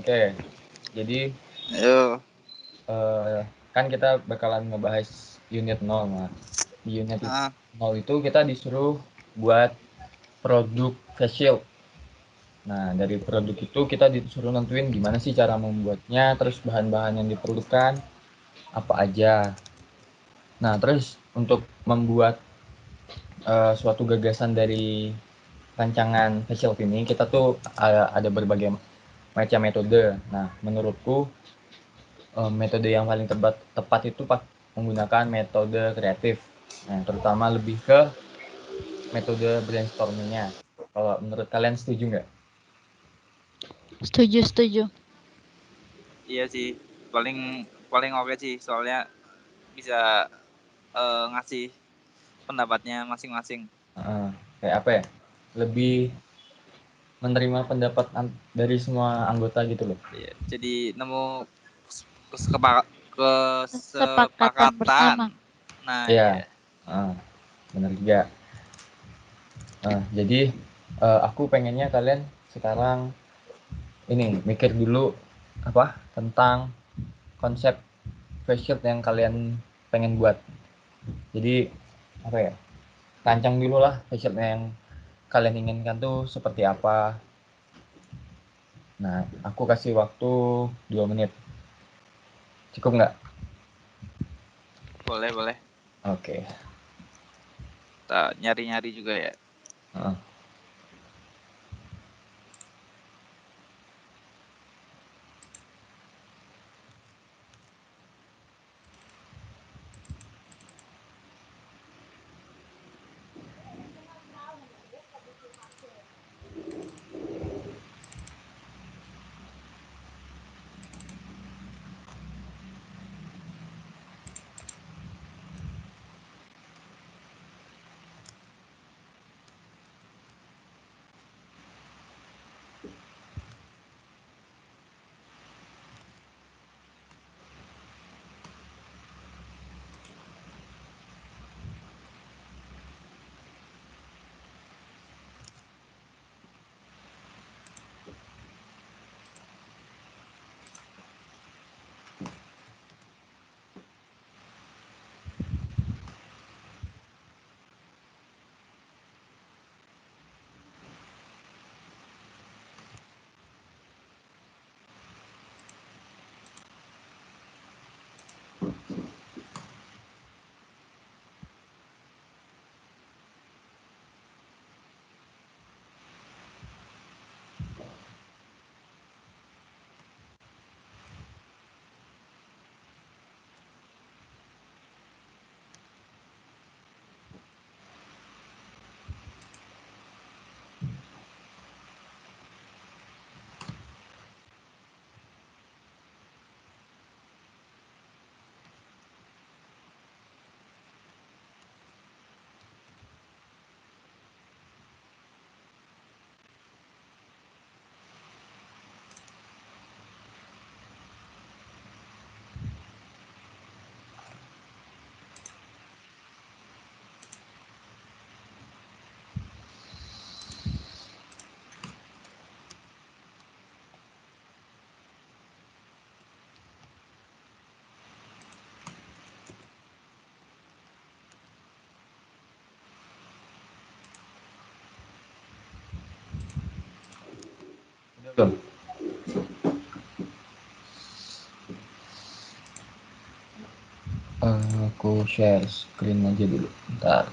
Oke, jadi Ayo. kan kita bakalan ngebahas unit 0. Nah, di unit 0 itu kita disuruh buat produk face shield. Nah, dari produk itu kita disuruh nentuin gimana sih cara membuatnya, terus bahan-bahan yang diperlukan apa aja. Nah, terus untuk membuat suatu gagasan dari rancangan face shield ini, kita tuh ada berbagai macam metode. Nah, menurutku metode yang paling tepat itu menggunakan metode kreatif. Nah, terutama lebih ke metode brainstormingnya. Kalau menurut kalian setuju nggak? Setuju. Iya sih, paling oke sih, soalnya bisa ngasih pendapatnya masing-masing. Kayak apa ya? Lebih menerima pendapat dari semua anggota gitu loh. Iya, jadi nemu Kesepakatan bersama. Nah, Iya. iya. Benar juga. Jadi aku pengennya kalian sekarang ini mikir dulu apa tentang konsep face shield yang kalian pengen buat. Jadi apa ya? Rancang dulu lah face shield yang kalian inginkan tuh seperti apa. Nah, aku kasih waktu 2 menit. Cukup nggak? Boleh. Oke. Kita nyari-nyari juga ya. Heeh. Udah belum? Aku share screen aja dulu. Bentar.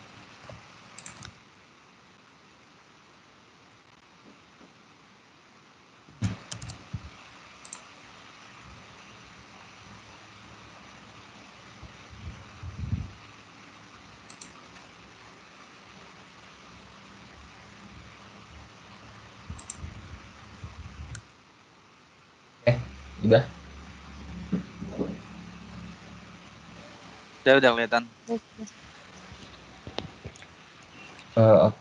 Udah? Udah kelihatan.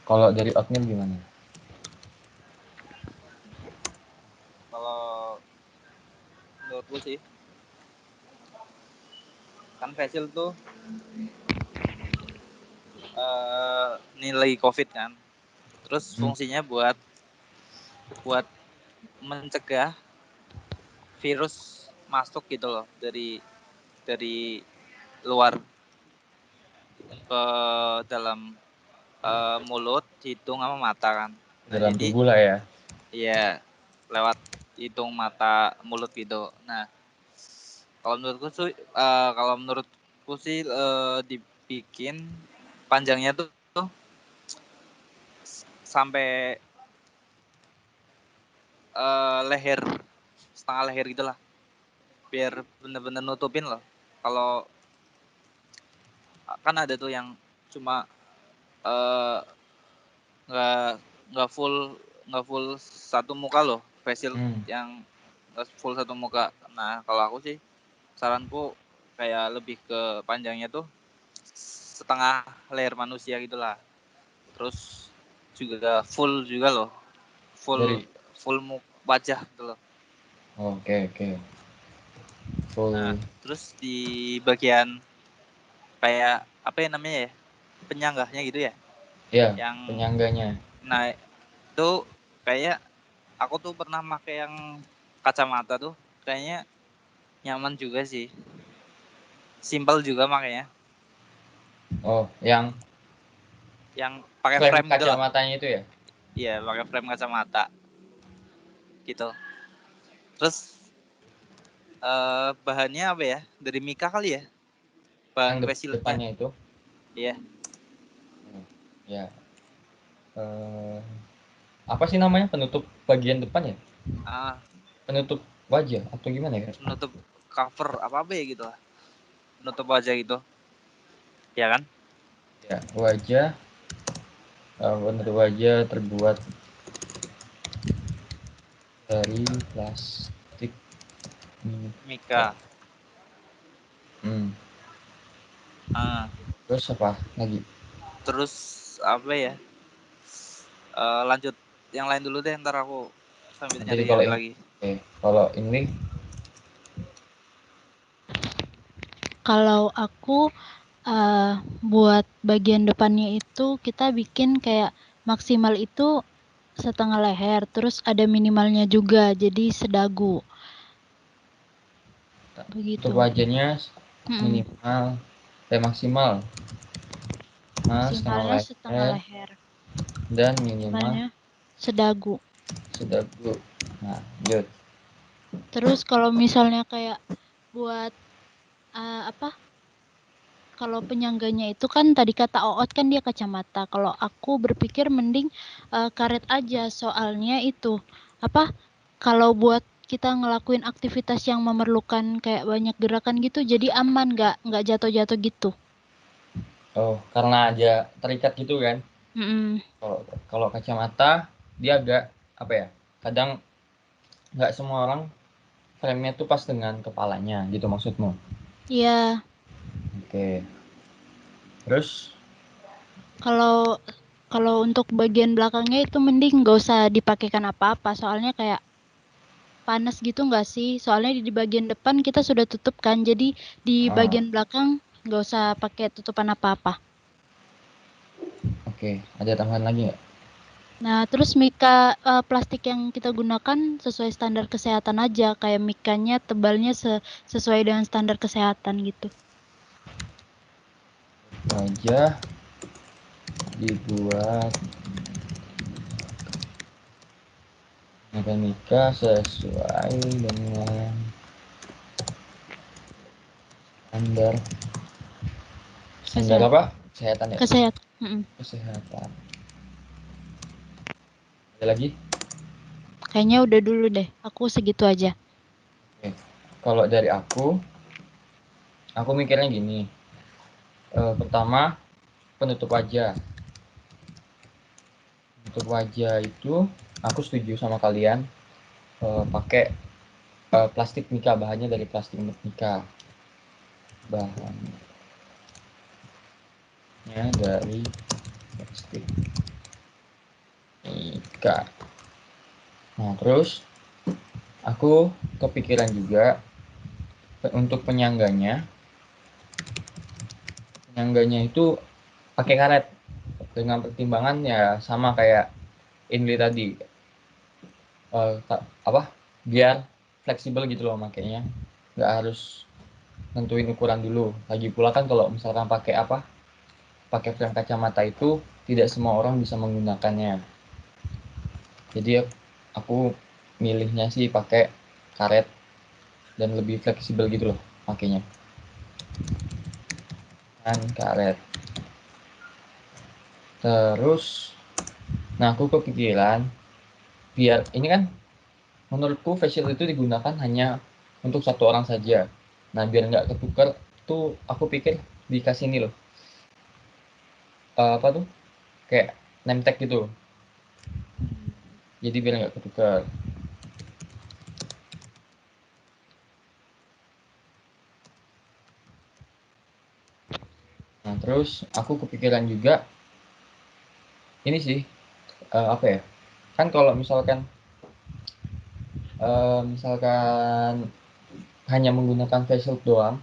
Kalau dari admin gimana? Kalau menurutku sih, kan facial tuh nilai COVID kan. Terus fungsinya buat mencegah virus masuk gitu loh dari luar ke dalam mulut, hidung sama mata kan. Nah, Dalam jadi tubuh lah ya. iya lewat hidung, mata, mulut gitu. Nah, kalau menurutku sih dibikin panjangnya tuh sampai leher, setengah leher gitulah, biar bener-bener nutupin loh. Kalau kan ada tuh yang cuma eh, nggak nggak full satu muka loh, facial yang nggak full satu muka. Nah, kalau aku sih saranku kayak lebih ke panjangnya tuh setengah leher manusia gitulah. Terus juga full juga loh, full Dari full wajah gitu loh. oke. Full. Nah, terus di bagian kayak apa ya namanya ya, penyanggahnya gitu ya, Ya, yang penyangganya. nah itu kayak aku tuh pernah pakai yang kacamata tuh, kayaknya nyaman juga sih, simple juga makanya, Oh, yang yang pakai frame frame gitu loh. kacamatanya itu ya? Iya, pakai frame kacamata gitu. Terus bahannya apa ya, dari Mika kali ya, Yang bahan face shieldnya. depannya itu? Iya. Ya. Apa sih namanya, penutup bagian depan ya? Ah, Penutup wajah atau gimana ya? penutup cover apa ya gitu lah, penutup wajah gitu ya kan. Ya, wajah. Penutup wajah terbuat dari plastik Mika. Mika. Ah, Terus apa lagi? terus apa ya, lanjut yang lain dulu deh, ntar aku sambil Jadi kalau nyari-nyari ini, lagi. kalau ini Kalau aku buat bagian depannya itu kita bikin kayak maksimal itu setengah leher, terus ada minimalnya juga, jadi sedagu. untuk Begitu. wajahnya minimal, maksimal, setengah Maksimalnya setengah leher leher, dan minimal minimalnya sedagu. sedagu. Nah, lanjut. Terus kalau misalnya kayak buat apa? Kalau penyangganya itu kan tadi kata Oot kan dia kacamata. Kalau aku berpikir mending karet aja, soalnya itu apa? Kalau buat kita ngelakuin aktivitas yang memerlukan kayak banyak gerakan gitu, jadi aman, nggak jatuh-jatuh gitu. Oh, karena aja terikat gitu kan? Kalau kalau kacamata dia agak apa ya? Kadang nggak semua orang frame-nya tuh pas dengan kepalanya gitu maksudmu? Iya. Oke. Terus Kalau kalau untuk bagian belakangnya itu mending nggak usah dipakaikan apa-apa, soalnya kayak panas gitu nggak sih? Soalnya di bagian depan kita sudah tutup kan, jadi di bagian belakang nggak usah pakai tutupan apa-apa. oke, ada tambahan lagi nggak? Nah, terus mika plastik yang kita gunakan sesuai standar kesehatan aja, kayak mikanya tebalnya sesuai dengan standar kesehatan gitu. Wajah dibuat mekanika sesuai dengan standar standar apa? Kesehatan ya? Kesehatan. Kesehatan. Ada lagi? Kayaknya udah dulu deh, aku segitu aja. Oke. Kalau dari aku mikirnya gini. Pertama, penutup wajah. Penutup wajah itu aku setuju sama kalian, pakai plastik mika, bahannya dari plastik mika. Bahannya dari plastik mika. Nah, terus aku kepikiran juga untuk penyangganya itu pakai karet dengan pertimbangan ya sama kayak Inli tadi, apa biar fleksibel gitu loh makanya. Nggak harus nentuin ukuran dulu. Lagi pula kan kalau misalkan pakai frame kacamata itu tidak semua orang bisa menggunakannya. Jadi aku milihnya sih pakai karet dan lebih fleksibel gitu loh makanya. Kan karet. Terus, nah aku kepikiran biar ini kan menurutku face shield itu digunakan hanya untuk satu orang saja. Nah biar nggak ketukar tuh aku pikir dikasih ini loh. Apa tuh? Kayak name tag gitu. Jadi biar nggak ketukar. Nah terus aku kepikiran juga ini sih apa ya? Kan kalau misalkan hanya menggunakan face shield doang,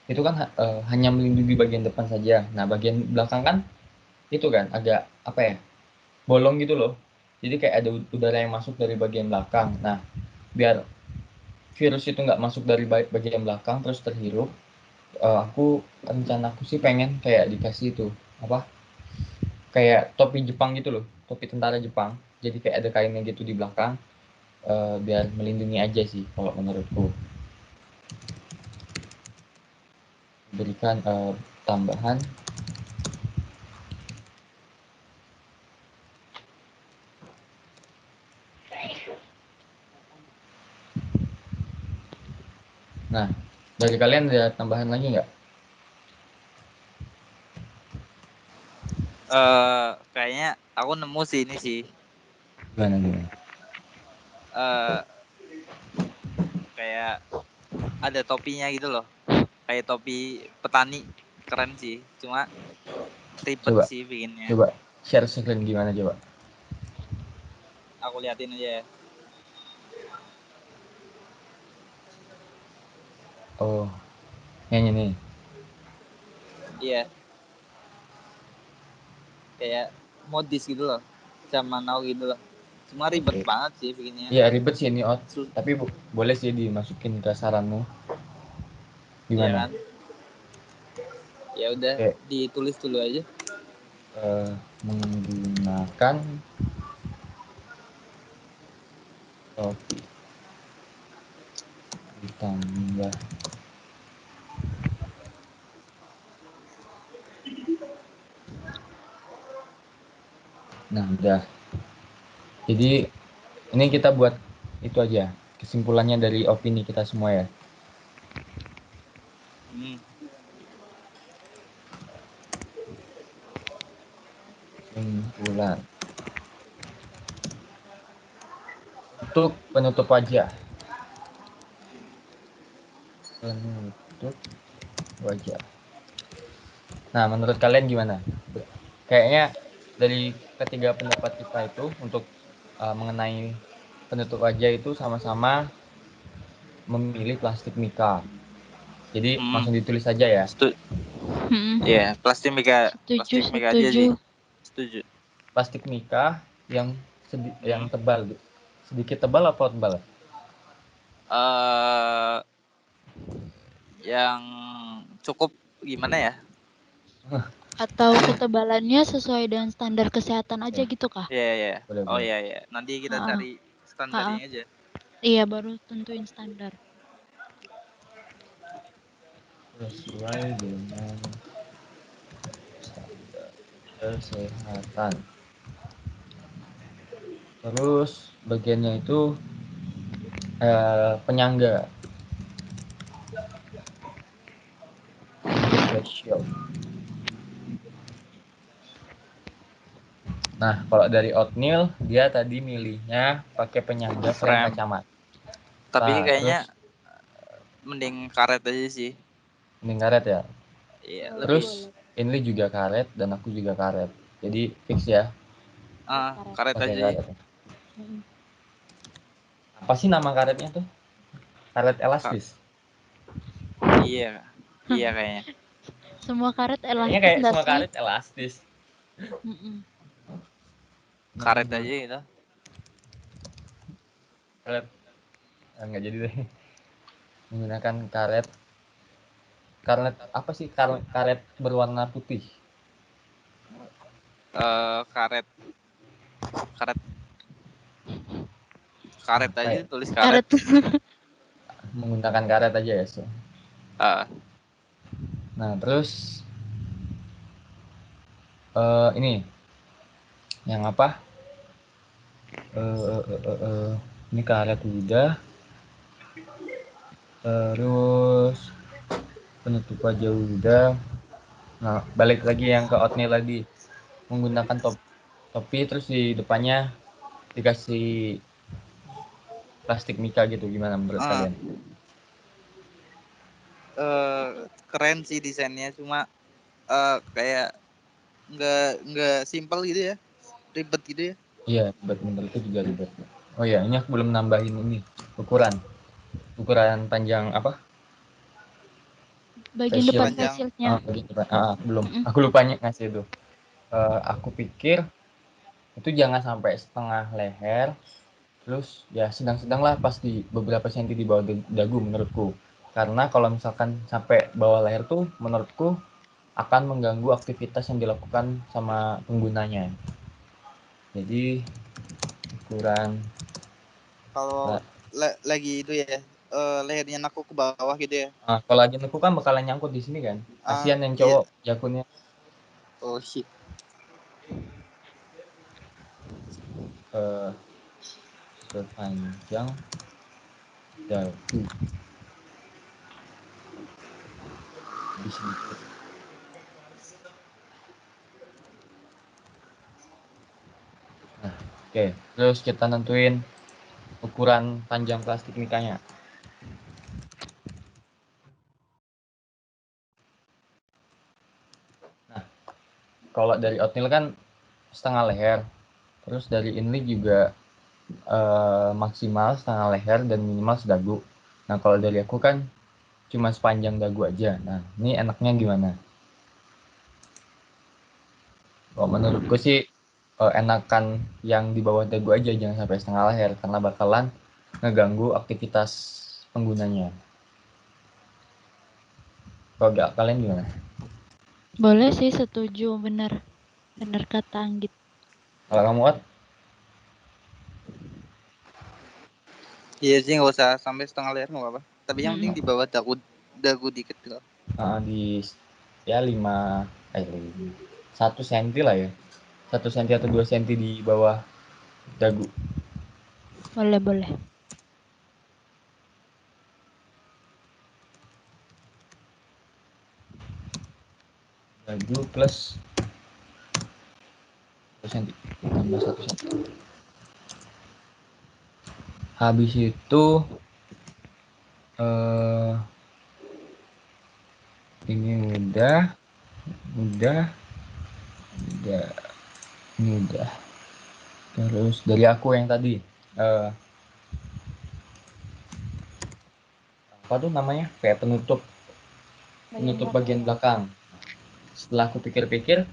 itu kan hanya melindungi bagian depan saja. Nah bagian belakang kan itu kan agak apa ya? Bolong gitu loh. Jadi kayak ada udara yang masuk dari bagian belakang. Nah biar virus itu nggak masuk dari bagian belakang terus terhirup, rencanaku sih pengen kayak dikasih itu apa? Kayak topi Jepang gitu loh, topi tentara Jepang. Jadi kayak ada kainnya gitu di belakang, biar melindungi aja sih kalau menurutku. Berikan tambahan. Nah, dari kalian ada tambahan lagi nggak? Kayaknya aku nemu sih ini sih. Gimana? Kayak ada topinya gitu loh. Kayak topi petani, keren sih. Cuma ribet Coba, sih bikinnya. coba share screen gimana coba? Aku liatin aja ya. Oh, yang ini. Iya. Kayak modis gitu loh. Zaman now gitu loh. Cuma ribet banget sih bikinnya. Iya ribet sih ini tapi boleh sih dimasukin ke saranmu. Iya Gimana? kan? Ya udah, ditulis dulu aja. Menggunakan topi ditambah nah udah. Jadi ini kita buat itu aja kesimpulannya dari opini kita semua ya. Kesimpulan untuk penutup wajah. Penutup wajah. Nah menurut kalian gimana? Kayaknya dari ketiga pendapat kita itu untuk mengenai penutup wajah itu sama-sama memilih plastik mika. Jadi langsung ditulis saja ya. Iya, plastik mika. Plastik mika aja sih. Setuju. Plastik mika yang tebal, sedikit tebal apa tebal? Yang cukup gimana ya? Atau ketebalannya sesuai dengan standar kesehatan aja gitu kah? Iya. Oh iya. Nanti kita cari standarnya aja. Iya, baru tentuin standar. Sesuai dengan standar kesehatan. Terus bagiannya itu penyangga. Facial. Nah, kalau dari Oatmeal dia tadi milihnya pakai penyangga frame kacamata. Tapi kayaknya mending karet aja sih. Mending karet ya? Iya, terus ini juga karet dan aku juga karet. Jadi fix ya. Karet pakai aja. Karet. Apa sih nama karetnya tuh? Karet elastis. Iya kayaknya. Semua karet elastis. Kayaknya kayak semua karet elastis. Karet aja gitu. Karet nggak jadi deh. Menggunakan karet apa sih, karet berwarna putih. Karet aja, Kayak tulis karet. Menggunakan karet aja ya, so. Nah terus ini yang apa, ini karet udah, terus penutup wajah udah. Nah balik lagi yang ke oatmeal tadi, menggunakan topi terus di depannya dikasih plastik mika gitu, gimana menurut kalian? Keren sih desainnya, cuma kayak nggak simpel gitu ya, ribet gitu ya. Iya, ribet, menurut itu juga ribet. Oh iya, ini aku belum nambahin ini ukuran panjang apa? Bagian depan face shield-nya. Belum. Aku lupa ngasih itu. Aku pikir itu jangan sampai setengah leher, terus ya sedang-sedang lah pas di beberapa senti di bawah dagu menurutku. Karena kalau misalkan sampai bawah leher tuh menurutku akan mengganggu aktivitas yang dilakukan sama penggunanya. Jadi ukuran kalau lagi itu ya, lehernya naku ke bawah gitu ya. Kalau lagi neku kan bakalan nyangkut di sini kan. Kasian yang cowok jakunnya. Oh shit. Sepanjang dagu di sedikit. Nah, oke. Terus kita nentuin ukuran panjang plastik mikanya. Nah, kalau dari oatmeal kan setengah leher. Terus dari ini juga maksimal setengah leher dan minimal sedagu. Nah, kalau dari aku kan cuma sepanjang dagu aja. Nah, ini enaknya gimana? Kalau menurutku sih enakan yang di bawah dagu aja, jangan sampai setengah leher karena bakalan ngeganggu aktivitas penggunanya. Kalau gak, kalian gimana? Boleh sih, setuju, bener kata Anggit. Kalau kamu Ot? Iya sih, nggak usah sampai setengah leher, nggak apa-apa. Tapi yang penting di bawah dagu dikit gitu. Di ya 1 senti lah ya, 1 senti atau 2 senti di bawah dagu. Boleh. Dagu plus 1 senti tambah 1 senti. Habis itu ini udah ini udah. Terus dari aku yang tadi apa tuh namanya, kayak penutup bagian belakang. Setelah aku pikir-pikir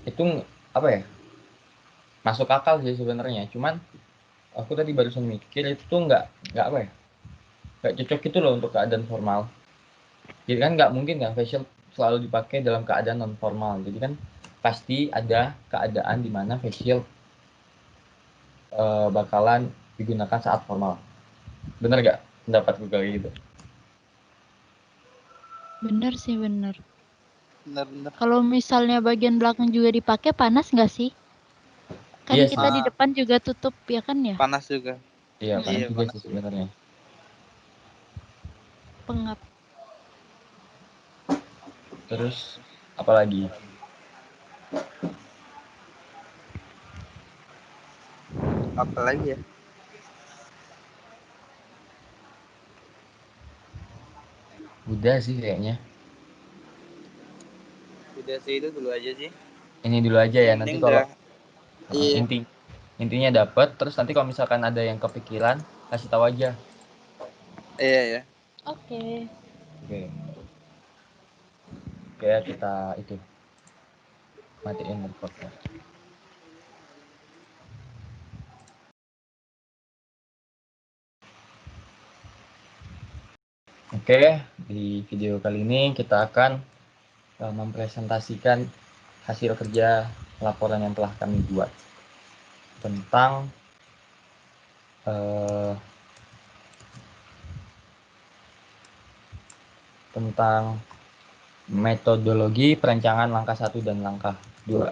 itu apa ya, masuk akal sih sebenarnya, cuman aku tadi barusan mikir itu nggak apa ya, nggak cocok gitu loh untuk keadaan formal. Jadi kan nggak mungkin kan facial selalu dipakai dalam keadaan non formal. Jadi kan pasti ada keadaan di mana facial bakalan digunakan saat formal. Bener nggak pendapatku kayak gitu? Bener sih, bener. Bener. Kalau misalnya bagian belakang juga dipakai, panas nggak sih? Kan Iya kita sih. di depan juga tutup ya kan ya? Panas juga. Iya, panas juga sih sebenarnya. Pengap. Terus apa lagi? Apa lagi ya? Udah sih kayaknya. Udah sih, itu dulu aja sih. Ini dulu aja ya, nanti kalau iya. intinya dapat, terus nanti kalau misalkan ada yang kepikiran kasih tahu aja. Iya. Oke. Kayak kita itu matiin recordnya. Oke, di video kali ini kita akan mempresentasikan hasil kerja laporan yang telah kami buat tentang metodologi perencanaan langkah 1 dan langkah 2.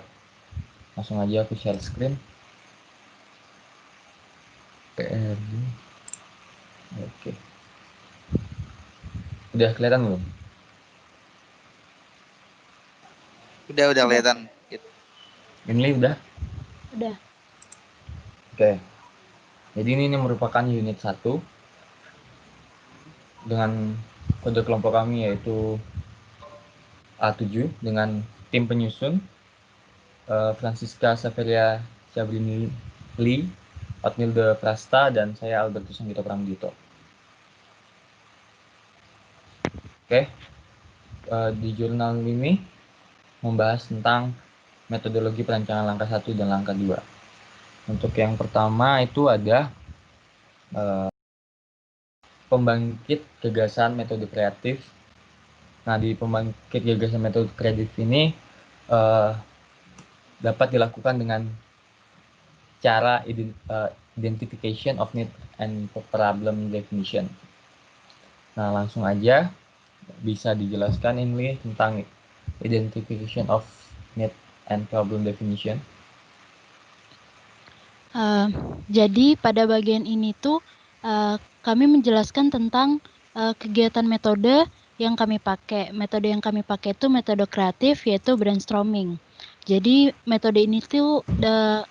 Langsung aja aku share screen. Oke. Udah kelihatan belum? Udah kelihatan. Ini udah? Udah. Oke. Jadi ini merupakan unit 1 dengan kode kelompok kami yaitu A7 dengan tim penyusun Francisca Saveria Syabrini Lee, Otnilde Prasta, dan saya Albertus Anggito Pramudito. Oke, di jurnal ini membahas tentang metodologi perencanaan langkah 1 dan langkah 2. Untuk yang pertama itu ada pembangkit gagasan metode kreatif. Nah, di pembangkit gagasan metode kreatif ini dapat dilakukan dengan cara identification of need and problem definition. Nah, langsung aja bisa dijelaskan ini tentang identification of need and problem definition. Jadi pada bagian ini tuh kami menjelaskan tentang kegiatan metode yang kami pakai. Metode yang kami pakai itu metode kreatif, yaitu brainstorming. Jadi metode ini tuh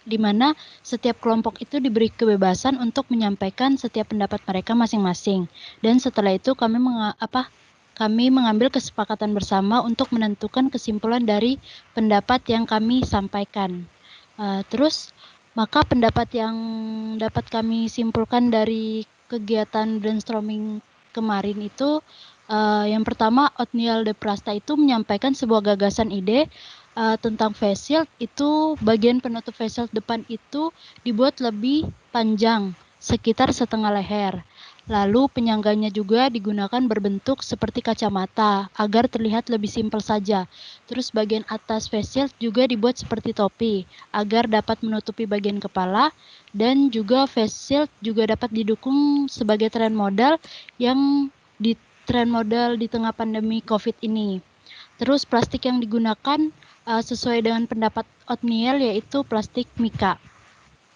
di mana setiap kelompok itu diberi kebebasan untuk menyampaikan setiap pendapat mereka masing-masing. Dan setelah itu kami mengambil kesepakatan bersama untuk menentukan kesimpulan dari pendapat yang kami sampaikan. Terus maka pendapat yang dapat kami simpulkan dari kegiatan brainstorming kemarin itu yang pertama, Otnilde Prasta itu menyampaikan sebuah gagasan ide tentang face shield. Itu bagian penutup face shield depan itu dibuat lebih panjang, sekitar setengah leher. Lalu penyangganya juga digunakan berbentuk seperti kacamata agar terlihat lebih simpel saja. Terus bagian atas face shield juga dibuat seperti topi agar dapat menutupi bagian kepala, dan juga face shield juga dapat didukung sebagai tren modal yang di tengah pandemi COVID ini. Terus plastik yang digunakan sesuai dengan pendapat Otniel yaitu plastik mika.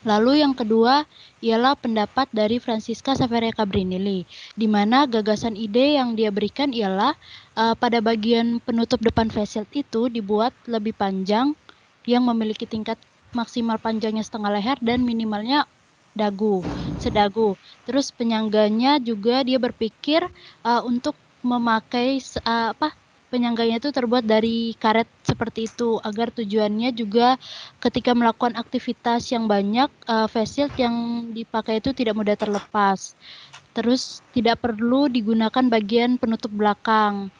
Lalu yang kedua ialah pendapat dari Francisca Saveria Cabrini, di mana gagasan ide yang dia berikan ialah pada bagian penutup depan face shield itu dibuat lebih panjang yang memiliki tingkat maksimal panjangnya setengah leher dan minimalnya sedagu. Terus penyangganya juga dia berpikir untuk memakai penyangganya itu terbuat dari karet seperti itu agar tujuannya juga ketika melakukan aktivitas yang banyak face shield yang dipakai itu tidak mudah terlepas. Terus tidak perlu digunakan bagian penutup belakang.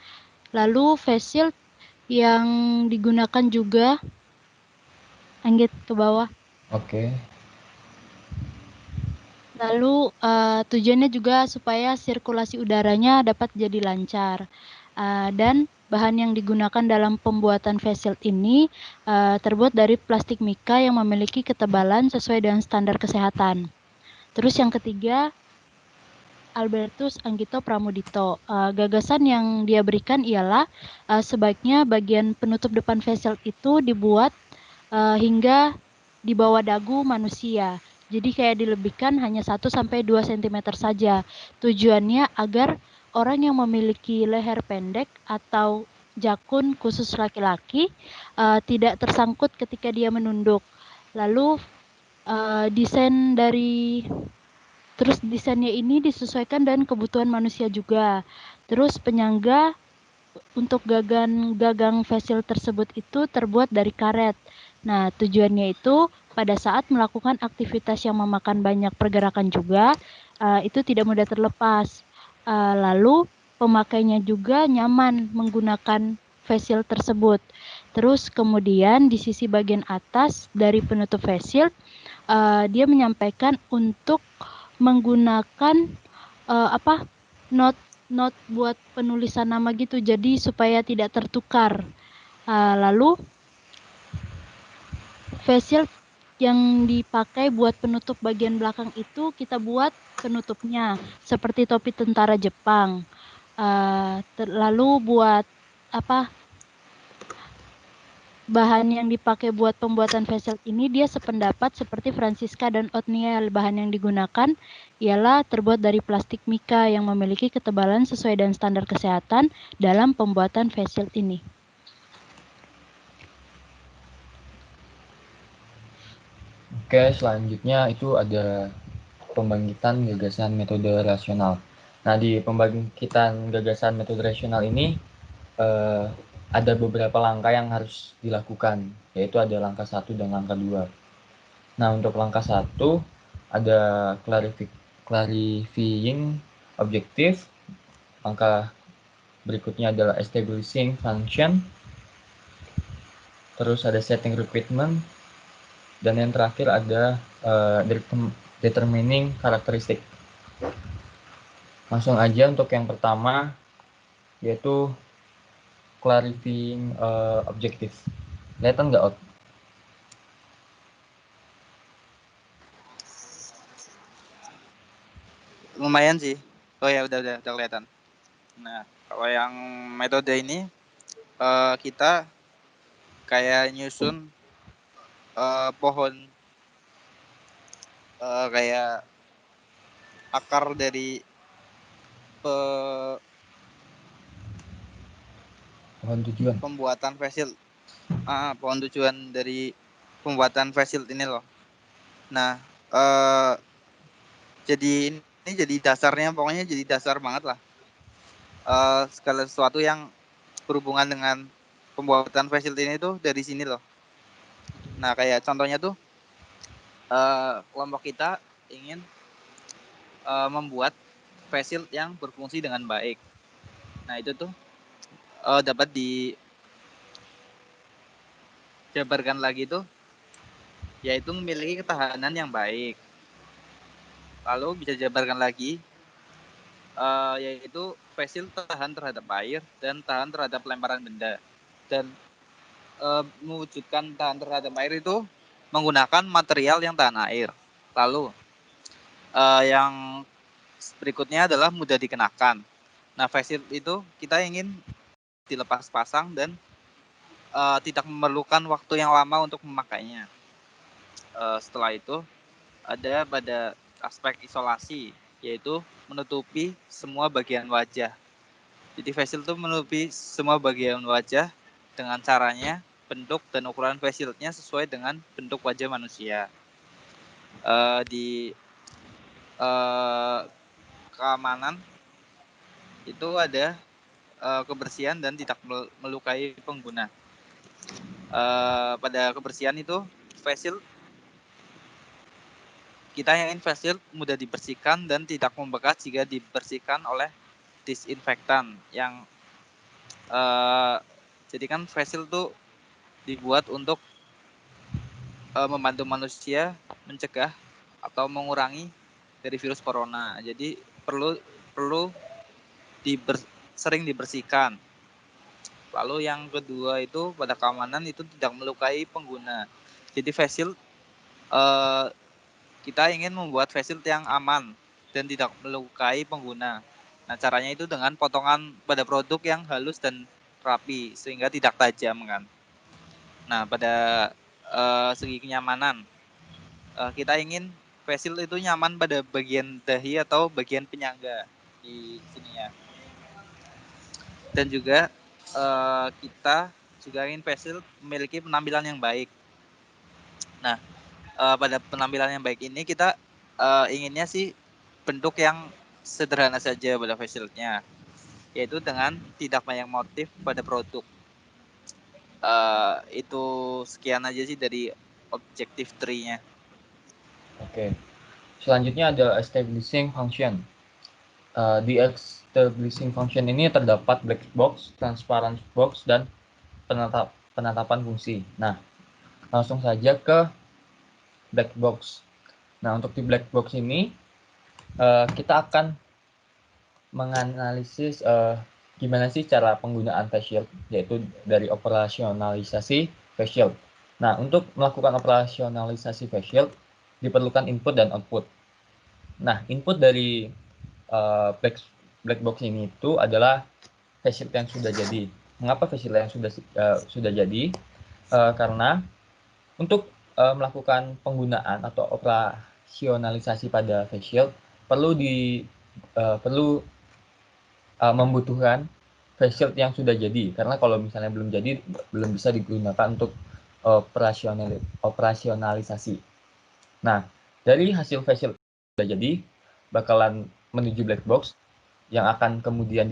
Lalu face shield yang digunakan juga Anggit ke bawah. Oke. Lalu tujuannya juga supaya sirkulasi udaranya dapat jadi lancar. Dan bahan yang digunakan dalam pembuatan face shield ini terbuat dari plastik mika yang memiliki ketebalan sesuai dengan standar kesehatan. Terus yang ketiga, Albertus Anggito Pramudito. Gagasan yang dia berikan ialah sebaiknya bagian penutup depan face shield itu dibuat hingga di bawah dagu manusia. Jadi kayak dilebihkan hanya 1-2 cm saja. Tujuannya agar orang yang memiliki leher pendek atau jakun khusus laki-laki tidak tersangkut ketika dia menunduk. Lalu desainnya ini disesuaikan dengan kebutuhan manusia juga. Terus penyangga untuk gagang face shield tersebut itu terbuat dari karet. Nah, tujuannya itu pada saat melakukan aktivitas yang memakan banyak pergerakan juga, itu tidak mudah terlepas. Lalu pemakainya juga nyaman menggunakan face shield tersebut. Terus kemudian di sisi bagian atas dari penutup face shield, dia menyampaikan untuk menggunakan note buat penulisan nama gitu, jadi supaya tidak tertukar. Lalu face shield yang dipakai buat penutup bagian belakang itu kita buat penutupnya seperti topi tentara Jepang. Lalu buat bahan yang dipakai buat pembuatan face shield ini dia sependapat seperti Francisca dan Othniel. Bahan yang digunakan ialah terbuat dari plastik mika yang memiliki ketebalan sesuai dengan standar kesehatan dalam pembuatan face shield ini. Oke, selanjutnya itu ada pembangkitan gagasan metode rasional. Nah, di pembangkitan gagasan metode rasional ini ada beberapa langkah yang harus dilakukan, yaitu ada langkah 1 dan langkah 2. Nah, untuk langkah 1 ada clarifying objective. Langkah berikutnya adalah establishing function. Terus ada setting requirement. Dan yang terakhir ada determining karakteristik. Langsung aja untuk yang pertama, yaitu clarifying objective. Kelihatan nggak, Ot? Lumayan sih. Oh ya, udah kelihatan. Nah, kalau yang metode ini kita kayak nyusun pohon kayak akar dari pohon tujuan pembuatan face shield. Pohon tujuan dari pembuatan face shield ini loh. Nah, jadi ini jadi dasarnya, pokoknya jadi dasar banget lah. Segala sesuatu yang berhubungan dengan pembuatan face shield ini tuh dari sini loh. Nah, kayak contohnya tuh kelompok kita ingin membuat face shield yang berfungsi dengan baik. Nah, itu tuh dapat dijabarkan lagi tuh, yaitu memiliki ketahanan yang baik. Lalu bisa dijabarkan lagi, yaitu face shield tahan terhadap air dan tahan terhadap lemparan benda. Dan mewujudkan tahan terhadap air itu menggunakan material yang tahan air. Lalu yang berikutnya adalah mudah dikenakan. Nah, face shield itu kita ingin dilepas pasang dan tidak memerlukan waktu yang lama untuk memakainya. Setelah itu ada pada aspek isolasi, yaitu menutupi semua bagian wajah. Jadi face shield itu menutupi semua bagian wajah dengan caranya bentuk dan ukuran face shield-nya sesuai dengan bentuk wajah manusia. Di keamanan itu ada kebersihan dan tidak melukai pengguna. Pada kebersihan itu face shield kita ingin face shield mudah dibersihkan dan tidak membekas jika dibersihkan oleh disinfektan yang jadi kan face shield itu dibuat untuk membantu manusia mencegah atau mengurangi dari virus corona. Jadi perlu sering dibersihkan. Lalu yang kedua itu pada keamanan itu tidak melukai pengguna. Jadi face shield kita ingin membuat face shield yang aman dan tidak melukai pengguna. Nah, caranya itu dengan potongan pada produk yang halus dan rapi sehingga tidak tajam kan. Nah, pada segi kenyamanan kita ingin face shield itu nyaman pada bagian dahi atau bagian penyangga di sini ya. Dan juga kita juga ingin face shield memiliki penampilan yang baik. Nah, pada penampilan yang baik ini kita inginnya sih bentuk yang sederhana saja pada face shield-nya, yaitu dengan tidak banyak motif pada produk. Itu sekian aja sih dari objective tree-nya. Oke. Selanjutnya ada establishing function. Di establishing function ini terdapat black box, transparent box, dan penetapan fungsi. Nah, langsung saja ke black box. Nah, untuk di black box ini kita akan menganalisis gimana sih cara penggunaan face shield, yaitu dari operasionalisasi face shield. Nah, untuk melakukan operasionalisasi face shield diperlukan input dan output. Nah, input dari black box ini itu adalah face shield yang sudah jadi. Mengapa face shield yang sudah jadi? Karena untuk melakukan penggunaan atau operasionalisasi pada face shield perlu membutuhkan face shield yang sudah jadi, karena kalau misalnya belum jadi belum bisa digunakan untuk operasionalisasi. Nah, dari hasil face shield sudah jadi bakalan menuju black box yang akan kemudian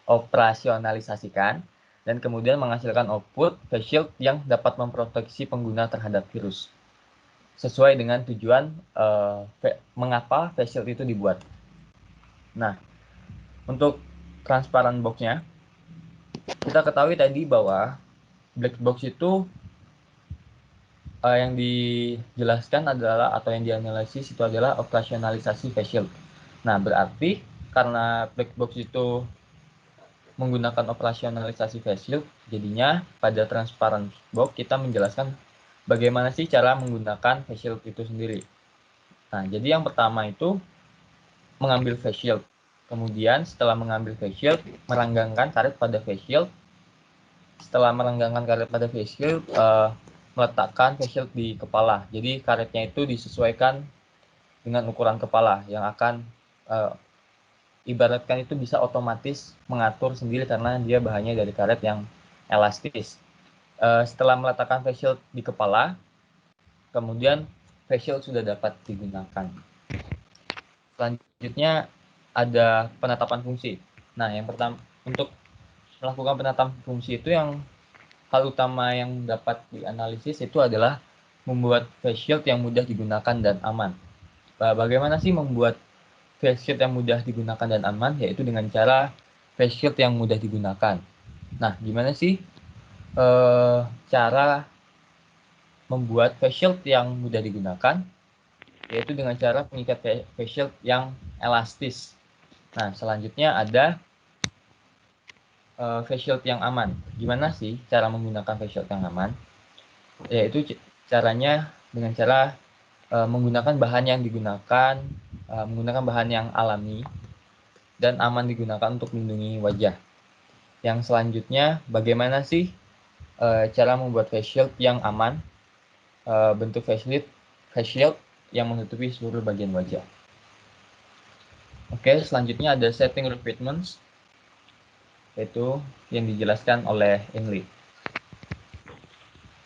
operasionalisasikan dan kemudian menghasilkan output face shield yang dapat memproteksi pengguna terhadap virus sesuai dengan tujuan mengapa face shield itu dibuat. Nah, untuk transparan box-nya, kita ketahui tadi bahwa black box itu yang dijelaskan adalah atau yang dianalisis itu adalah operasionalisasi face shield. Nah, berarti karena black box itu menggunakan operasionalisasi face shield, jadinya pada transparan box kita menjelaskan bagaimana sih cara menggunakan face shield itu sendiri. Nah, jadi yang pertama itu mengambil face shield. Kemudian setelah mengambil face shield, merenggangkan karet pada face shield. Setelah merenggangkan karet pada face shield, meletakkan face shield di kepala. Jadi karetnya itu disesuaikan dengan ukuran kepala yang akan ibaratkan itu bisa otomatis mengatur sendiri karena dia bahannya dari karet yang elastis. Setelah meletakkan face shield di kepala, kemudian face shield sudah dapat digunakan. Selanjutnya ada penetapan fungsi. Nah, yang pertama untuk melakukan penetapan fungsi itu yang hal utama yang dapat dianalisis itu adalah membuat face shield yang mudah digunakan dan aman. Bagaimana sih membuat face shield yang mudah digunakan dan aman? Yaitu dengan cara face shield yang mudah digunakan. Nah, gimana sih cara membuat face shield yang mudah digunakan? Yaitu dengan cara mengikat face shield yang elastis. Nah, selanjutnya ada face shield yang aman. Gimana sih cara menggunakan face shield yang aman? Yaitu caranya dengan cara menggunakan bahan yang digunakan, menggunakan bahan yang alami dan aman digunakan untuk melindungi wajah. Yang selanjutnya, bagaimana sih cara membuat face shield yang aman? Bentuk face shield yang menutupi seluruh bagian wajah. Oke, selanjutnya ada setting requirements, yaitu yang dijelaskan oleh Inli.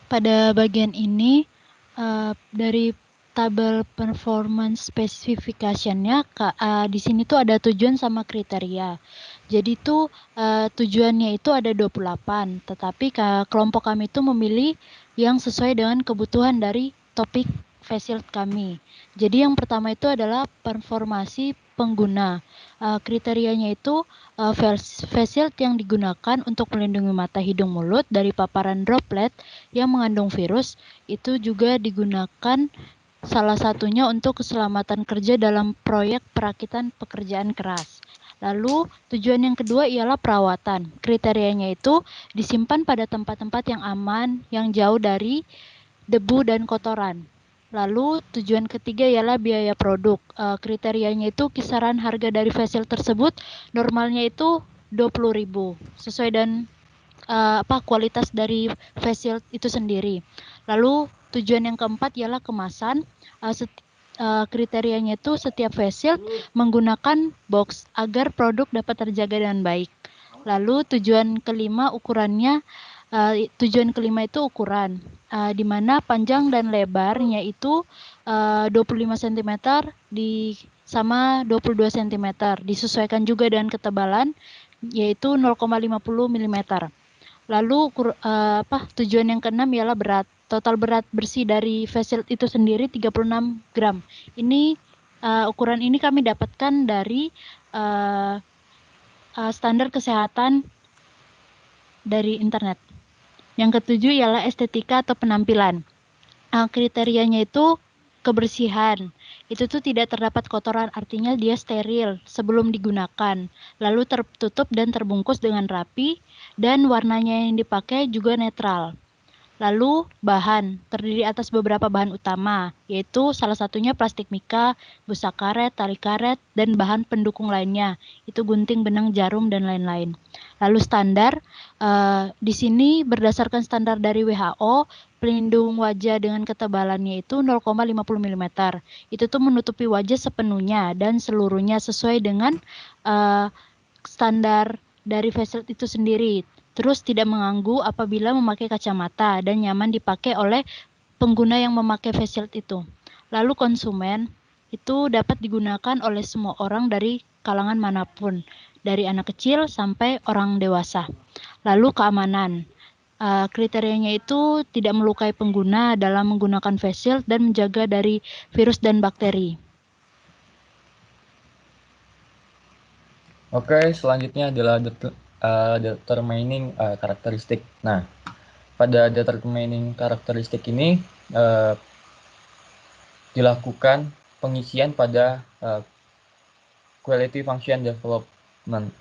Pada bagian ini dari tabel performance specification-nya di sini tuh ada tujuan sama kriteria. Jadi tuh tujuannya itu ada 28, tetapi kelompok kami itu memilih yang sesuai dengan kebutuhan dari topik face shield kami. Jadi yang pertama itu adalah performasi pengguna. Kriterianya itu face shield yang digunakan untuk melindungi mata, hidung, mulut dari paparan droplet yang mengandung virus itu juga digunakan salah satunya untuk keselamatan kerja dalam proyek perakitan pekerjaan keras. Lalu tujuan yang kedua ialah perawatan. Kriterianya itu disimpan pada tempat-tempat yang aman, yang jauh dari debu dan kotoran. Lalu tujuan ketiga ialah biaya produk. Kriterianya itu kisaran harga dari face shield tersebut normalnya itu 20.000 sesuai dan kualitas dari face shield itu sendiri. Lalu tujuan yang keempat ialah kemasan. Kriterianya itu setiap face shield menggunakan box agar produk dapat terjaga dengan baik. Lalu tujuan kelima ukurannya, tujuan kelima itu ukuran, di mana panjang dan lebarnya itu 25 cm sama 22 cm. Disesuaikan juga dengan ketebalan yaitu 0,50 mm. Lalu tujuan yang keenam ialah berat. Total berat bersih dari face shield itu sendiri 36 gram. Ini ukuran ini kami dapatkan dari standar kesehatan dari internet. Yang ketujuh ialah estetika atau penampilan. Kriterianya itu kebersihan. Itu tuh tidak terdapat kotoran, artinya dia steril sebelum digunakan. Lalu tertutup dan terbungkus dengan rapi, dan warnanya yang dipakai juga netral. Lalu bahan, terdiri atas beberapa bahan utama, yaitu salah satunya plastik mika, busa karet, tali karet, dan bahan pendukung lainnya, itu gunting, benang, jarum, dan lain-lain. Lalu standar, di sini berdasarkan standar dari WHO, pelindung wajah dengan ketebalannya itu 0,50 mm. Itu tuh menutupi wajah sepenuhnya dan seluruhnya sesuai dengan standar dari face shield itu sendiri. Terus tidak mengganggu apabila memakai kacamata dan nyaman dipakai oleh pengguna yang memakai face shield itu. Lalu konsumen itu dapat digunakan oleh semua orang dari kalangan manapun, dari anak kecil sampai orang dewasa. Lalu keamanan. Kriterianya itu tidak melukai pengguna dalam menggunakan face shield dan menjaga dari virus dan bakteri. Oke, selanjutnya adalah determining karakteristik. Nah, pada determining karakteristik ini dilakukan pengisian pada quality function development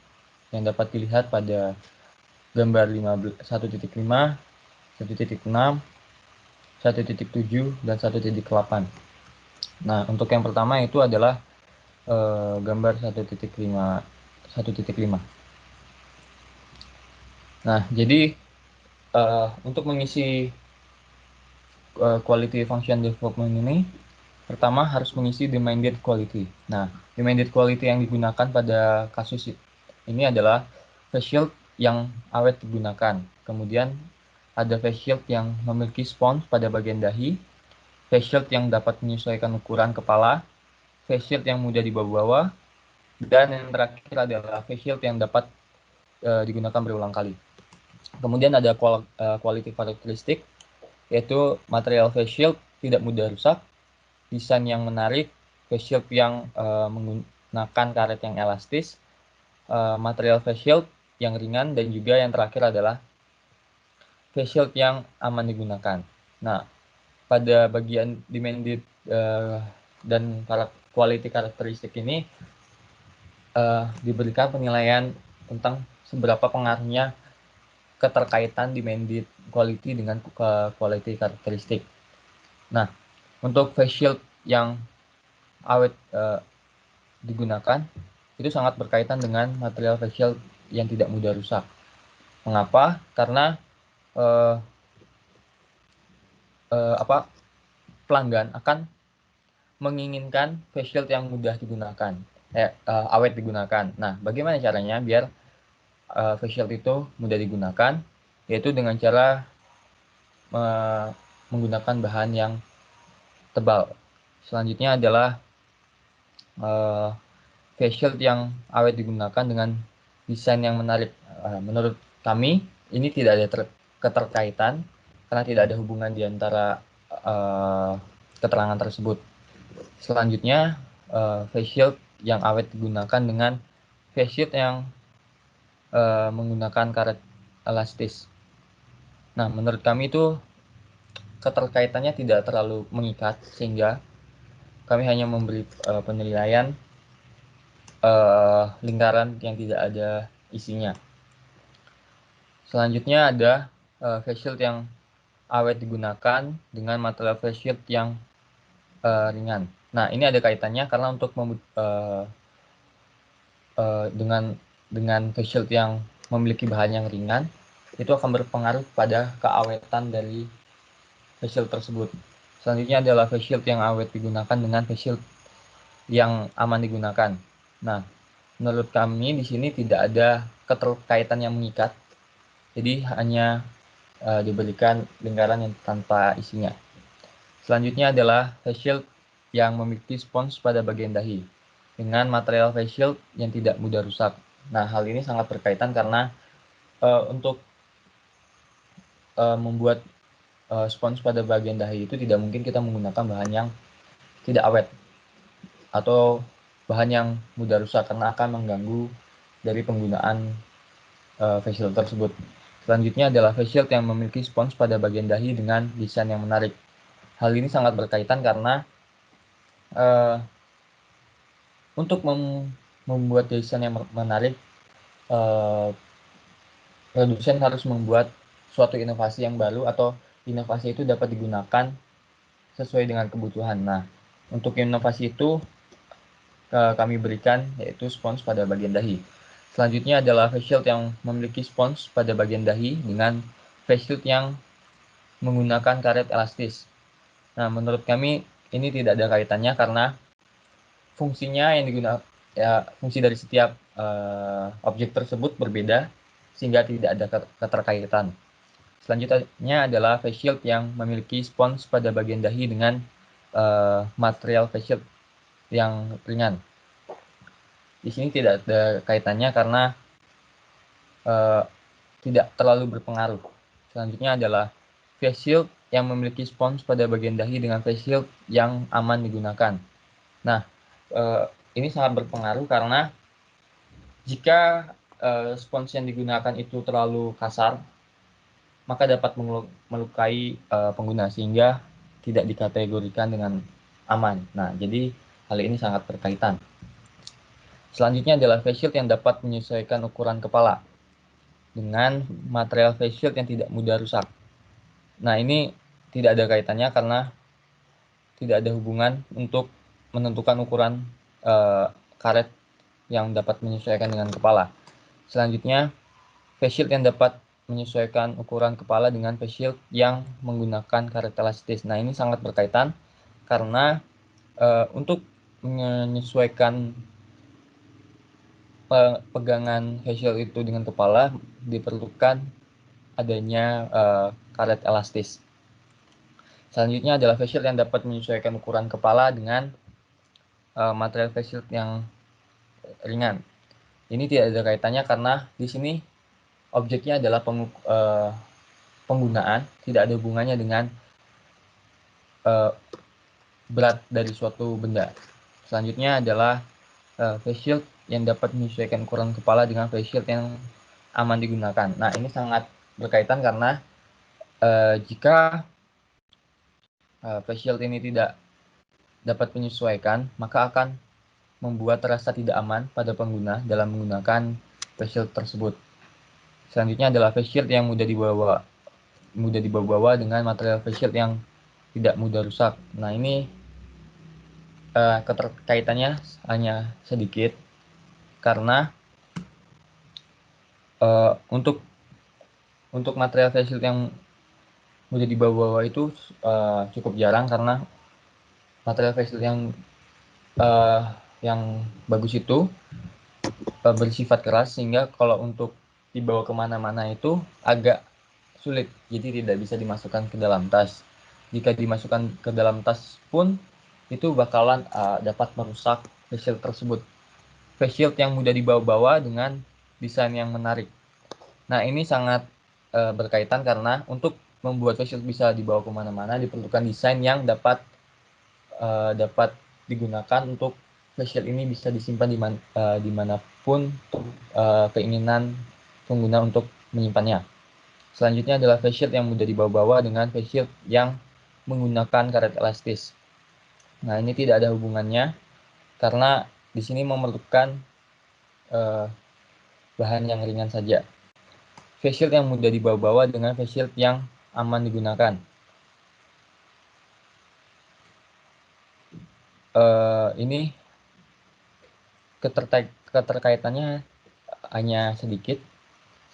yang dapat dilihat pada gambar 1.5, 1.6, 1.7, dan 1.8. Nah, untuk yang pertama itu adalah gambar 1.5. Nah, jadi untuk mengisi quality function development ini, pertama harus mengisi demanded quality. Nah, demanded quality yang digunakan pada kasus ini adalah face shield yang awet digunakan. Kemudian ada face shield yang memiliki spons pada bagian dahi, face shield yang dapat menyesuaikan ukuran kepala, face shield yang mudah dibawa-bawa, dan yang terakhir adalah face shield yang dapat digunakan berulang kali. Kemudian ada quality karakteristik, yaitu material face shield tidak mudah rusak, desain yang menarik, face shield yang menggunakan karet yang elastis, material face shield yang ringan, dan juga yang terakhir adalah face shield yang aman digunakan. Nah, pada bagian demanded dan quality karakteristik ini diberikan penilaian tentang seberapa pengaruhnya keterkaitan demanded quality dengan quality karakteristik. Nah, untuk face shield yang awet digunakan itu sangat berkaitan dengan material face shield yang tidak mudah rusak. Mengapa? Karena pelanggan akan menginginkan face shield yang mudah digunakan, awet digunakan. Nah, bagaimana caranya biar face shield itu mudah digunakan? Yaitu dengan cara menggunakan bahan yang tebal. Selanjutnya adalah face shield yang awet digunakan dengan desain yang menarik. Menurut kami ini tidak ada keterkaitan karena tidak ada hubungan di antara keterangan tersebut. Selanjutnya face shield yang awet digunakan dengan face shield yang menggunakan karet elastis. Nah, menurut kami itu keterkaitannya tidak terlalu mengikat sehingga kami hanya memberi penilaian lingkaran yang tidak ada isinya. Selanjutnya ada face shield yang awet digunakan dengan material face shield yang ringan. Nah, ini ada kaitannya karena untuk dengan face shield yang memiliki bahan yang ringan itu akan berpengaruh pada keawetan dari face shield tersebut. Selanjutnya adalah face shield yang awet digunakan dengan face shield yang aman digunakan. Nah, menurut kami di sini tidak ada keterkaitan yang mengikat, jadi hanya diberikan lingkaran yang tanpa isinya. Selanjutnya adalah face shield yang memiliki spons pada bagian dahi dengan material face shield yang tidak mudah rusak. Nah, hal ini sangat berkaitan karena untuk membuat spons pada bagian dahi itu tidak mungkin kita menggunakan bahan yang tidak awet atau bahan yang mudah rusak karena akan mengganggu dari penggunaan face shield tersebut. Selanjutnya adalah face shield yang memiliki spons pada bagian dahi dengan desain yang menarik. Hal ini sangat berkaitan karena untuk membuat desain yang menarik, produsen harus membuat suatu inovasi yang baru atau inovasi itu dapat digunakan sesuai dengan kebutuhan. Nah, untuk inovasi itu kami berikan yaitu spons pada bagian dahi. Selanjutnya adalah face shield yang memiliki spons pada bagian dahi dengan face shield yang menggunakan karet elastis. Nah, menurut kami ini tidak ada kaitannya karena fungsinya yang digunakan, ya, fungsi dari setiap objek tersebut berbeda sehingga tidak ada keterkaitan. Selanjutnya adalah face shield yang memiliki spons pada bagian dahi dengan material face shield yang ringan. Di sini tidak ada kaitannya karena tidak terlalu berpengaruh. Selanjutnya adalah face shield yang memiliki spons pada bagian dahi dengan face shield yang aman digunakan. Nah, ini sangat berpengaruh karena jika spons yang digunakan itu terlalu kasar, maka dapat melukai pengguna sehingga tidak dikategorikan dengan aman. Nah, jadi hal ini sangat berkaitan. Selanjutnya adalah face shield yang dapat menyesuaikan ukuran kepala dengan material face shield yang tidak mudah rusak. Nah, ini tidak ada kaitannya karena tidak ada hubungan untuk menentukan ukuran karet yang dapat menyesuaikan dengan kepala. Selanjutnya, face shield yang dapat menyesuaikan ukuran kepala dengan face shield yang menggunakan karet elastis. Nah, ini sangat berkaitan karena untuk menyesuaikan pegangan face shield itu dengan kepala diperlukan adanya karet elastis. Selanjutnya adalah face shield yang dapat menyesuaikan ukuran kepala dengan material face shield yang ringan. Ini tidak ada kaitannya karena di sini objeknya adalah penggunaan, tidak ada hubungannya dengan berat dari suatu benda. Selanjutnya adalah face shield yang dapat menyesuaikan ukuran kepala dengan face shield yang aman digunakan. Nah, ini sangat berkaitan karena jika face shield ini tidak dapat menyesuaikan, maka akan membuat terasa tidak aman pada pengguna dalam menggunakan face shield tersebut. Selanjutnya adalah face shield yang mudah dibawa dengan material face shield yang tidak mudah rusak. Nah, ini keterkaitannya hanya sedikit karena untuk material face shield yang mudah dibawa itu cukup jarang karena material face shield yang bagus itu bersifat keras sehingga kalau untuk dibawa kemana-mana itu agak sulit, jadi tidak bisa dimasukkan ke dalam tas. Jika dimasukkan ke dalam tas pun itu bakalan dapat merusak face shield tersebut. Face shield yang mudah dibawa-bawa dengan desain yang menarik. Nah, ini sangat berkaitan karena untuk membuat face shield bisa dibawa kemana-mana diperlukan desain yang dapat digunakan untuk face shield ini bisa disimpan dimanapun keinginan pengguna untuk menyimpannya. Selanjutnya adalah face shield yang mudah dibawa-bawa dengan face shield yang menggunakan karet elastis. Nah, ini tidak ada hubungannya karena di sini memerlukan bahan yang ringan saja. Face shield yang mudah dibawa-bawa dengan face shield yang aman digunakan. Ini keterkaitannya hanya sedikit.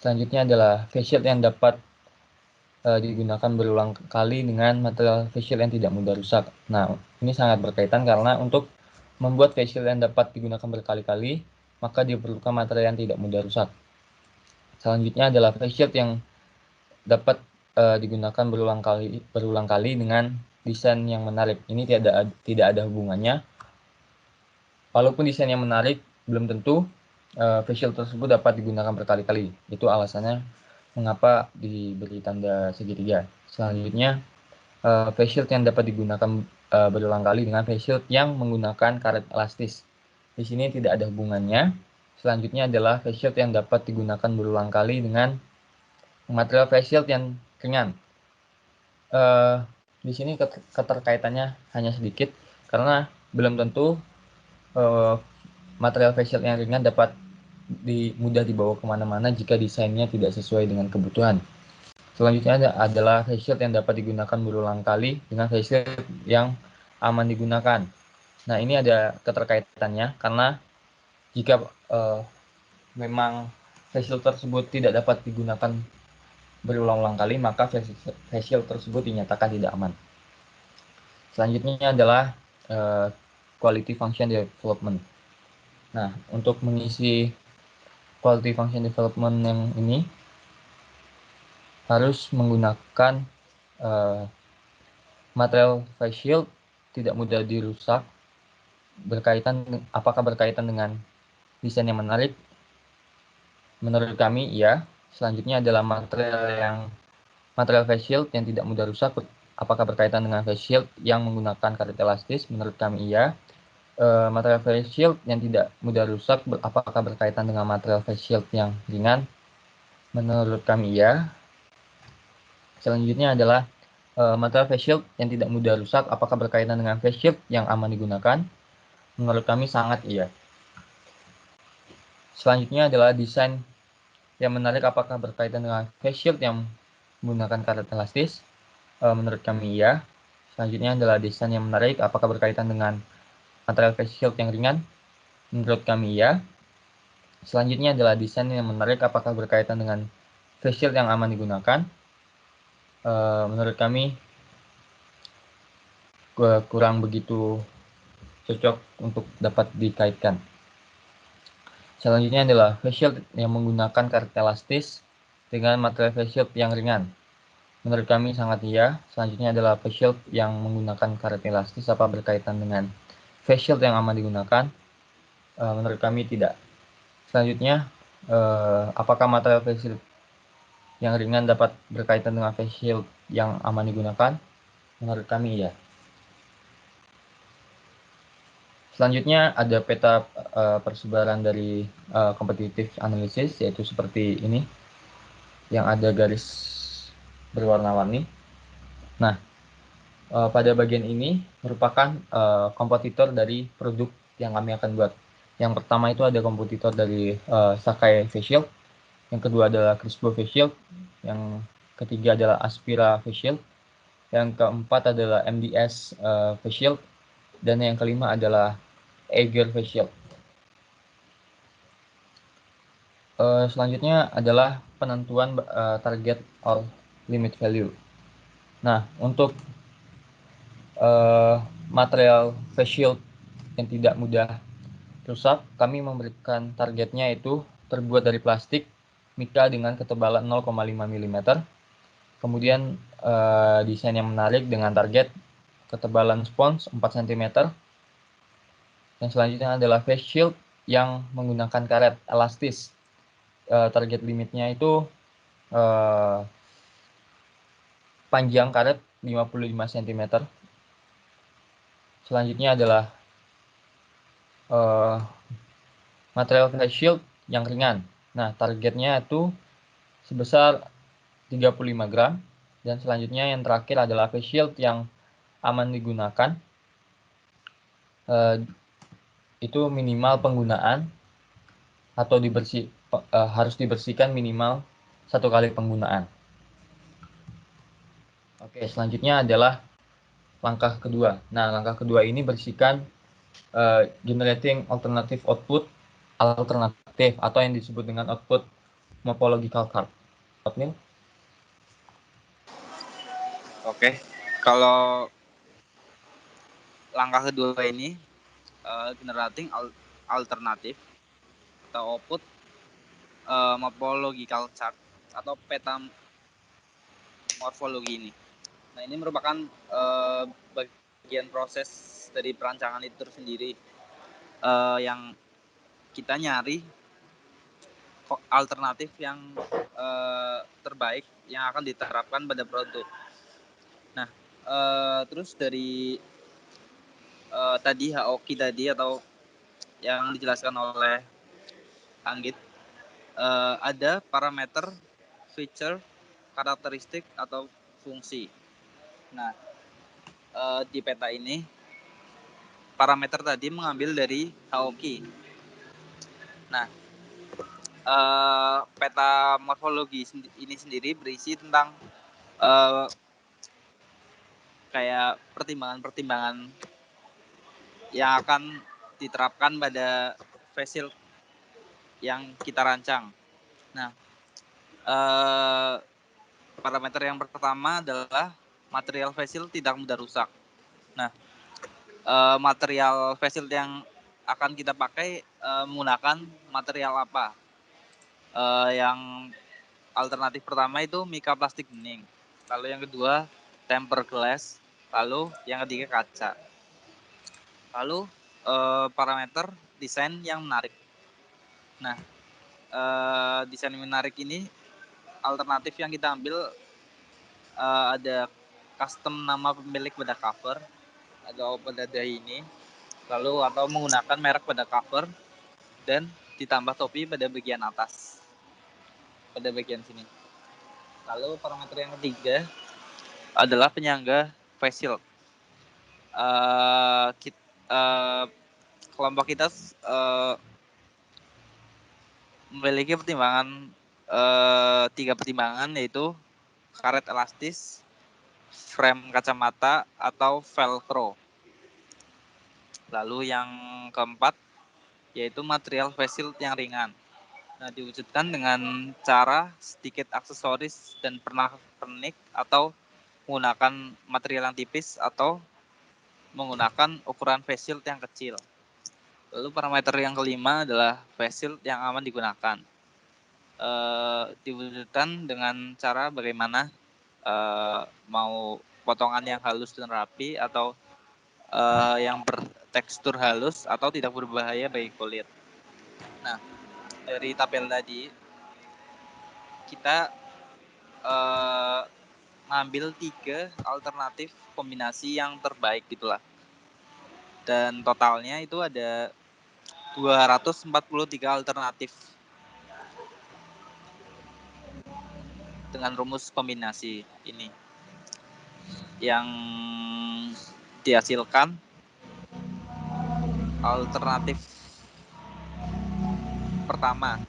Selanjutnya adalah face shield yang dapat digunakan berulang kali dengan material face shield yang tidak mudah rusak. Nah, ini sangat berkaitan karena untuk membuat face shield yang dapat digunakan berkali-kali, maka diperlukan material yang tidak mudah rusak. Selanjutnya adalah face shield yang dapat digunakan berulang kali dengan desain yang menarik. Ini tidak ada hubungannya. Walaupun desain yang menarik, belum tentu face shield tersebut dapat digunakan berkali-kali. Itu alasannya mengapa diberi tanda segitiga. Selanjutnya, face shield yang dapat digunakan berulang kali dengan face shield yang menggunakan karet elastis. Di sini tidak ada hubungannya. Selanjutnya adalah face shield yang dapat digunakan berulang kali dengan material face shield yang ringan. Di sini keterkaitannya hanya sedikit karena belum tentu material face shield yang ringan dapat mudah dibawa kemana-mana jika desainnya tidak sesuai dengan kebutuhan. Selanjutnya adalah face shield yang dapat digunakan berulang kali dengan face shield yang aman digunakan. Nah, ini ada keterkaitannya karena jika memang face shield tersebut tidak dapat digunakan berulang-ulang kali, maka face shield tersebut dinyatakan tidak aman. Selanjutnya adalah quality function development. Nah, untuk mengisi quality function development yang ini harus menggunakan material face shield tidak mudah dirusak, apakah berkaitan dengan desain yang menarik? Menurut kami iya. Selanjutnya adalah material face shield yang tidak mudah rusak, apakah berkaitan dengan face shield yang menggunakan karet elastis? Menurut kami iya. Material face shield yang tidak mudah rusak, apakah berkaitan dengan material face shield yang ringan? Menurut kami iya. Selanjutnya adalah material face shield yang tidak mudah rusak, apakah berkaitan dengan face shield yang aman digunakan? Menurut kami sangat iya. Selanjutnya adalah desain yang menarik, apakah berkaitan dengan face shield yang menggunakan karet elastis? Menurut kami iya. Selanjutnya adalah desain yang menarik, apakah berkaitan dengan material face shield yang ringan? Menurut kami iya. Selanjutnya adalah desain yang menarik, apakah berkaitan dengan face shield yang aman digunakan? Menurut kami kurang begitu cocok untuk dapat dikaitkan. Selanjutnya adalah face shield yang menggunakan karet elastis dengan material face shield yang ringan. Menurut kami sangat iya. Selanjutnya adalah face shield yang menggunakan karet elastis, apa berkaitan dengan face shield yang aman digunakan? Menurut kami tidak. Selanjutnya, apakah material face shield yang ringan dapat berkaitan dengan face shield yang aman digunakan? Menurut kami iya. Selanjutnya ada peta persebaran dari competitive analysis, yaitu seperti ini, yang ada garis berwarna-warni. Nah, pada bagian ini merupakan kompetitor dari produk yang kami akan buat. Yang pertama itu ada kompetitor dari Sakai Face Shield, yang kedua adalah Crispo Face Shield, yang ketiga adalah Aspira Face Shield, yang keempat adalah MDS Face Shield, dan yang kelima adalah Eiger Face Shield. Selanjutnya adalah penentuan target or limit value. Nah, untuk material face shield yang tidak mudah rusak, kami memberikan targetnya itu terbuat dari plastik mika dengan ketebalan 0,5 mm. Kemudian desain yang menarik dengan target ketebalan spons 4 cm. Yang selanjutnya adalah face shield yang menggunakan karet elastis. Target limitnya itu panjang karet 55 cm. Selanjutnya adalah material face shield yang ringan. Nah, targetnya itu sebesar 35 gram. Dan selanjutnya yang terakhir adalah face shield yang aman digunakan. Itu minimal penggunaan atau harus dibersihkan minimal 1 kali penggunaan. Oke, selanjutnya adalah langkah kedua. Nah, langkah kedua ini bersihkan generating alternative output alternatif atau yang disebut dengan output morphological card. Otnil? Oke, kalau langkah kedua ini generating alternatif atau output morphological chart atau peta morfologi ini. Nah, ini merupakan bagian proses dari perancangan itu sendiri yang kita nyari alternatif yang terbaik yang akan diterapkan pada produk. Nah, terus dari tadi HOKI tadi atau yang dijelaskan oleh Anggit, ada parameter, feature, karakteristik atau fungsi. Nah, di peta ini parameter tadi mengambil dari Haoki. Nah, peta morfologi ini sendiri berisi tentang kayak pertimbangan-pertimbangan yang akan diterapkan pada face shield yang kita rancang. Nah, parameter yang pertama adalah material face shield tidak mudah rusak. Nah, material face shield yang akan kita pakai menggunakan material apa? Yang alternatif pertama itu mika plastik bening. Lalu yang kedua tempered glass. Lalu yang ketiga kaca. Lalu parameter desain yang menarik. Nah, desain menarik ini alternatif yang kita ambil ada custom nama pemilik pada cover atau pada dahi ini, lalu atau menggunakan merek pada cover dan ditambah topi pada bagian atas, pada bagian sini. Lalu parameter yang ketiga adalah penyangga face shield. Kelompok kita memiliki pertimbangan 3 pertimbangan, yaitu karet elastis, frame kacamata, atau velcro. Lalu yang keempat yaitu material face shield yang ringan. Nah, diwujudkan dengan cara sedikit aksesoris dan pernak-pernik atau menggunakan material yang tipis atau menggunakan ukuran face shield yang kecil. Lalu parameter yang kelima adalah face shield yang aman digunakan. Diwujudkan dengan cara bagaimana mau potongan yang halus dan rapi atau yang bertekstur halus atau tidak berbahaya bagi kulit. Nah, dari tabel tadi kita ngambil 3 alternatif kombinasi yang terbaik gitulah. Dan totalnya itu ada 243 alternatif dengan rumus kombinasi ini yang dihasilkan. Alternatif pertama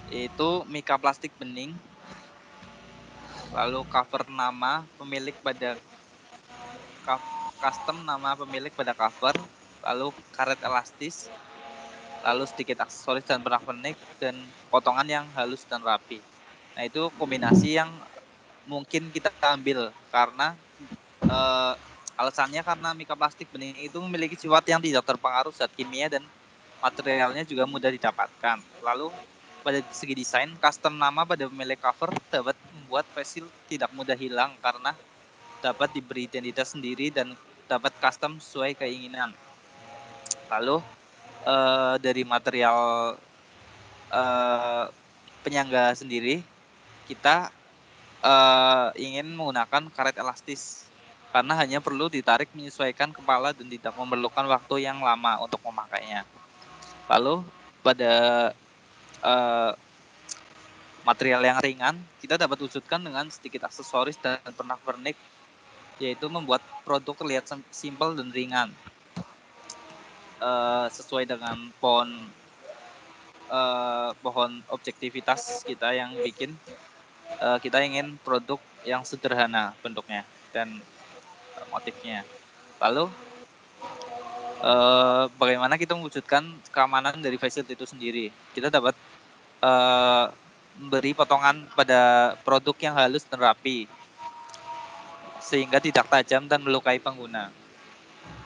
yaitu mika plastik bening, lalu cover nama pemilik pada custom nama pemilik pada cover, lalu karet elastis, lalu sedikit aksesoris dan pernak-pernik, dan potongan yang halus dan rapi. Nah, itu kombinasi yang mungkin kita ambil karena alasannya karena mika plastik bening itu memiliki sifat yang tidak terpengaruh zat kimia dan materialnya juga mudah didapatkan. Lalu pada segi desain, custom nama pada pemilik cover dapat membuat face shield tidak mudah hilang karena dapat diberi identitas sendiri dan dapat custom sesuai keinginan. Lalu dari material penyangga sendiri, kita ingin menggunakan karet elastis karena hanya perlu ditarik menyesuaikan kepala dan tidak memerlukan waktu yang lama untuk memakainya. Lalu pada material yang ringan, kita dapat wujudkan dengan sedikit aksesoris dan pernak-pernik, yaitu membuat produk terlihat simpel dan ringan, sesuai dengan pohon objektivitas kita yang bikin kita ingin produk yang sederhana bentuknya dan motifnya. Lalu bagaimana kita mewujudkan keamanan dari face shield itu sendiri? Kita dapat memberi potongan pada produk yang halus dan rapi sehingga tidak tajam dan melukai pengguna.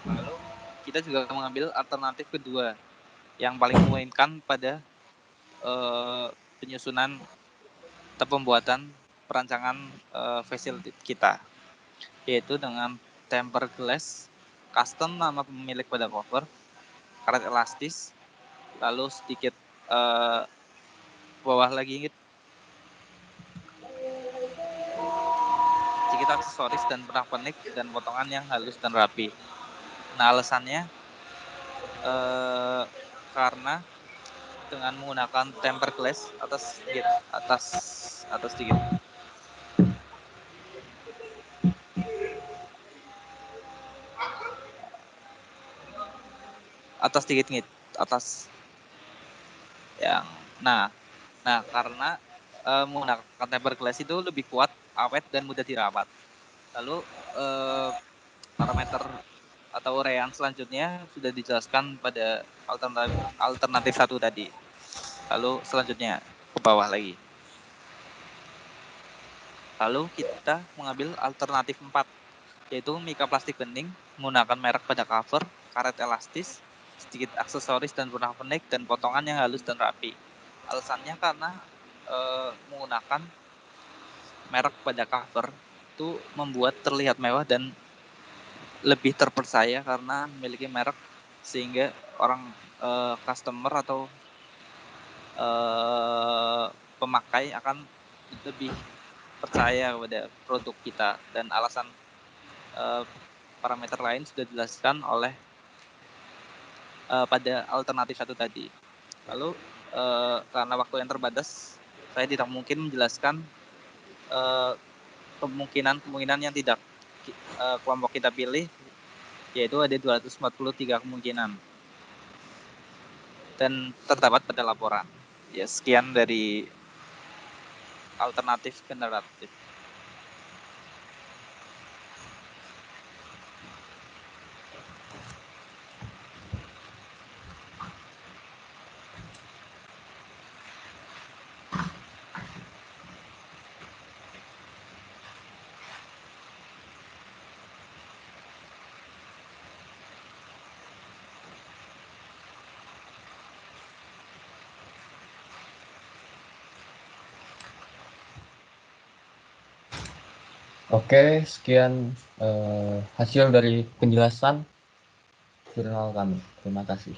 Lalu kita juga mengambil alternatif kedua yang paling memungkinkan pada penyusunan atau pembuatan perancangan face shield kita, yaitu dengan tempered glass, custom nama pemilik pada cover, karet elastis, lalu sedikit bawah lagi sedikit aksesoris dan pernak-pernik dan potongan yang halus dan rapi. Nah, alasannya karena dengan menggunakan tempered glass atas sedikit. atas dikit atas yang nah karena menggunakan tempered glass itu lebih kuat, awet dan mudah dirawat. Lalu parameter atau uraian selanjutnya sudah dijelaskan pada alternatif 1 tadi. Lalu selanjutnya ke bawah lagi. Lalu kita mengambil alternatif 4, yaitu mika plastik bening menggunakan merek pada cover, karet elastis, sedikit aksesoris dan pernak-pernik, dan potongan yang halus dan rapi. Alasannya karena menggunakan merek pada cover itu membuat terlihat mewah dan lebih terpercaya karena memiliki merek, sehingga orang customer atau pemakai akan lebih percaya kepada produk kita. Dan alasan parameter lain sudah dijelaskan oleh pada alternatif 1 tadi. Lalu karena waktu yang terbatas, saya tidak mungkin menjelaskan kemungkinan yang tidak kelompok kita pilih, yaitu ada 243 kemungkinan dan terdapat pada laporan. Ya, sekian dari alternatif generatif. Oke, sekian hasil dari penjelasan jurnal kami. Terima kasih.